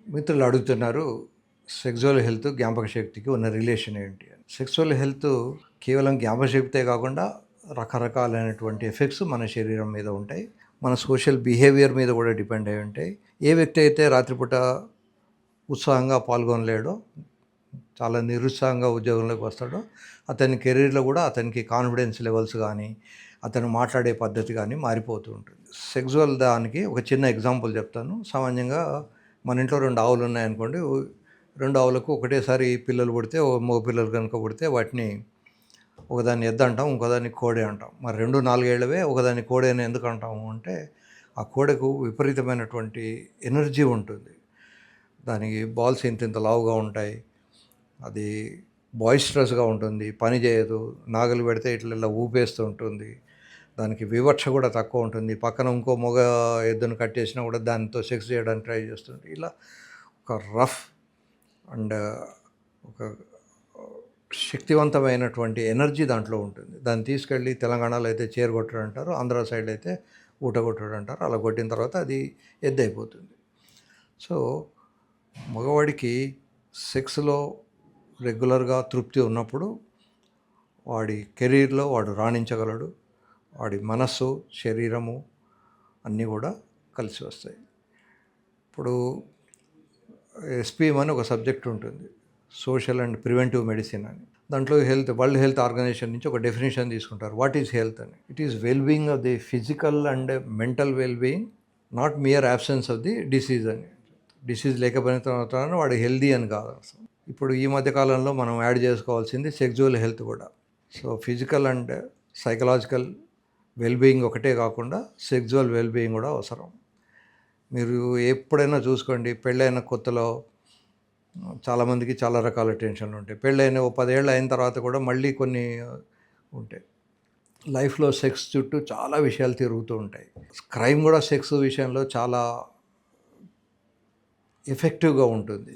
మిత్రులు అడుగుతున్నారు, sexual health జ్ఞాపక శక్తికి ఉన్న రిలేషన్ ఏంటి అని. సెక్సువల్ హెల్త్ కేవలం జ్ఞాపక శక్తే కాకుండా రకరకాలైనటువంటి ఎఫెక్ట్స్ మన శరీరం మీద ఉంటాయి. మన సోషల్ బిహేవియర్ మీద కూడా డిపెండ్ అయి ఉంటాయి. ఏ వ్యక్తి అయితే రాత్రిపూట ఉత్సాహంగా పాల్గొనలేడో, చాలా నిరుత్సాహంగా ఉద్యోగంలోకి వస్తాడో, అతని కెరీర్లో కూడా అతనికి కాన్ఫిడెన్స్ లెవెల్స్ కానీ, అతను మాట్లాడే పద్ధతి కానీ మారిపోతూ ఉంటుంది. సెక్సువల్ దానికి ఒక చిన్న ఎగ్జాంపుల్ చెప్తాను. సామాన్యంగా మన ఇంట్లో 2 ఆవులు ఉన్నాయనుకోండి. 2 ఆవులకు ఒకటేసారి పిల్లలు పుడితే, మగ పిల్లలు కనుక పుడితే వాటిని ఒకదాన్ని ఎద్దు అంటాం, ఇంకోదాన్ని కోడె అంటాం. మరి 2 4 ఏళ్ళవే ఒకదాన్ని కోడె అని ఎందుకు అంటాము అంటే, ఆ కోడెకు విపరీతమైనటువంటి ఎనర్జీ ఉంటుంది. దానికి బాల్స్ ఇంత లావుగా ఉంటాయి. అది బాయిస్ట్రస్గా ఉంటుంది, పని చేయదు, నాగలి పెడితే ఇట్లా ఊపేస్తూ ఉంటుంది. దానికి వివక్ష కూడా తక్కువ ఉంటుంది. పక్కన ఇంకో మగ ఎద్దును కట్టేసినా కూడా దానితో సెక్స్ చేయడానికి ట్రై చేస్తుంది. ఇలా ఒక రఫ్ అండ్ ఒక శక్తివంతమైనటువంటి ఎనర్జీ దాంట్లో ఉంటుంది. దాన్ని తీసుకెళ్ళి తెలంగాణలో అయితే చేరుగొట్టడు అంటారు, ఆంధ్ర సైడ్ అయితే ఊటగొట్టడు అంటారు. అలా కొట్టిన తర్వాత అది ఎద్దు అయిపోతుంది. సో మగవాడికి సెక్స్లో రెగ్యులర్గా తృప్తి ఉన్నప్పుడు వాడి కెరీర్లో వాడు రాణించగలడు. వాడి మనస్సు, శరీరము అన్నీ కూడా కలిసి వస్తాయి. ఇప్పుడు ఎస్పీఎం అని ఒక సబ్జెక్ట్ ఉంటుంది, సోషల్ అండ్ ప్రివెంటివ్ మెడిసిన్ అని. దాంట్లో వరల్డ్ హెల్త్ ఆర్గనైజేషన్ నుంచి ఒక డెఫినేషన్ తీసుకుంటారు. వాట్ ఈజ్ హెల్త్ అని? It is wellbeing of the physical and mental wellbeing, not mere absence of the disease అని. డిసీజ్ లేకపోయిన తర్వాత వాడు హెల్దీ అని కాదు. ఇప్పుడు ఈ మధ్యకాలంలో మనం యాడ్ చేసుకోవాల్సింది సెక్సువల్ హెల్త్ కూడా. So physical and psychological wellbeing ఒకటే కాకుండా సెక్సువల్ వెల్బీయింగ్ కూడా అవసరం. మీరు ఎప్పుడైనా చూసుకోండి, పెళ్ళైన కొత్తలో చాలామందికి చాలా రకాల టెన్షన్లు ఉంటాయి. పెళ్ళైన 10 ఏళ్ళు అయిన తర్వాత కూడా మళ్ళీ కొన్ని ఉంటాయి. లైఫ్లో సెక్స్ చుట్టూ చాలా విషయాలు తిరుగుతూ ఉంటాయి. క్రైమ్ కూడా సెక్స్ విషయంలో చాలా ఎఫెక్టివ్గా ఉంటుంది.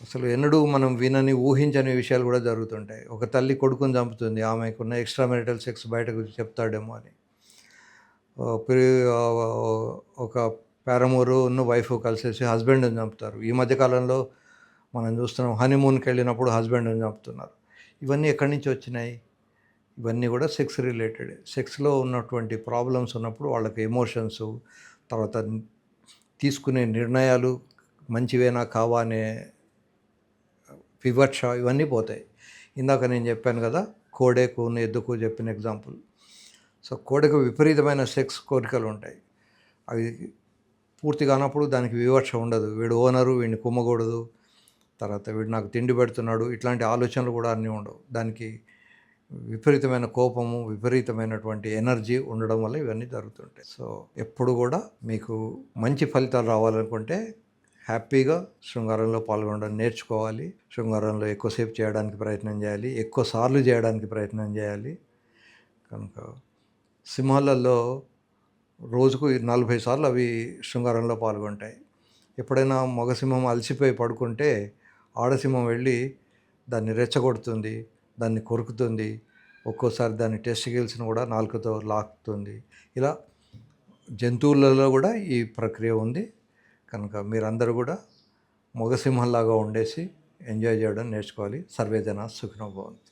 అసలు ఎన్నడూ మనం వినని, ఊహించని విషయాలు కూడా జరుగుతుంటాయి. ఒక తల్లి కొడుకుని చంపుతుంది, ఆమెకున్న ఎక్స్ట్రా మ్యారిటల్ సెక్స్ బయటకు చెప్తాడేమో అని. ఒక ప్యారమోరును వైఫ్ కలిసేసి హస్బెండ్ని చంపుతారు. ఈ మధ్యకాలంలో మనం చూస్తున్నాం, హనీమూన్కి వెళ్ళినప్పుడు హస్బెండ్ని చంపుతున్నారు. ఇవన్నీ ఎక్కడి నుంచి వచ్చినాయి? ఇవన్నీ కూడా సెక్స్ రిలేటెడ్. సెక్స్లో ఉన్నటువంటి ప్రాబ్లమ్స్ ఉన్నప్పుడు వాళ్ళకి ఎమోషన్స్, తర్వాత తీసుకునే నిర్ణయాలు మంచివేనా కావా అనే వివక్ష, ఇవన్నీ పోతాయి. ఇందాక నేను చెప్పాను కదా, కోడెకు ఎద్దుకు చెప్పిన ఎగ్జాంపుల్. సో కోడెకు విపరీతమైన సెక్స్ కోరికలు ఉంటాయి. అవి పూర్తి కానప్పుడు దానికి వివక్ష ఉండదు. వీడు ఓనరు, వీడిని కుమ్మకూడదు, తర్వాత వీడు నాకు తిండి పెడుతున్నాడు, ఇట్లాంటి ఆలోచనలు కూడా అన్నీ ఉండవు. దానికి విపరీతమైన కోపము, విపరీతమైనటువంటి ఎనర్జీ ఉండడం వల్ల ఇవన్నీ జరుగుతుంటాయి. సో ఎప్పుడు కూడా మీకు మంచి ఫలితాలు రావాలనుకుంటే హ్యాపీగా శృంగారంలో పాల్గొనడం నేర్చుకోవాలి. శృంగారంలో ఎక్కువసేపు చేయడానికి ప్రయత్నం చేయాలి, ఎక్కువ సార్లు చేయడానికి ప్రయత్నం చేయాలి. కనుక సింహాలలో రోజుకు 40 సార్లు అవి శృంగారంలో పాల్గొంటాయి. ఎప్పుడైనా మగసింహం అలసిపోయి పడుకుంటే ఆడసింహం వెళ్ళి దాన్ని రెచ్చగొడుతుంది, దాన్ని కొరుకుతుంది, ఒక్కోసారి దాన్ని టెస్టికల్స్ని కూడా నాలుకతో లాక్కుతుంది. ఇలా జంతువులలో కూడా ఈ ప్రక్రియ ఉంది. కనుక మీరందరూ కూడా మగసింహంలాగా ఉండేసి ఎంజాయ్ చేయడం నేర్చుకోవాలి. సర్వే జనా సుఖినో భవంతు.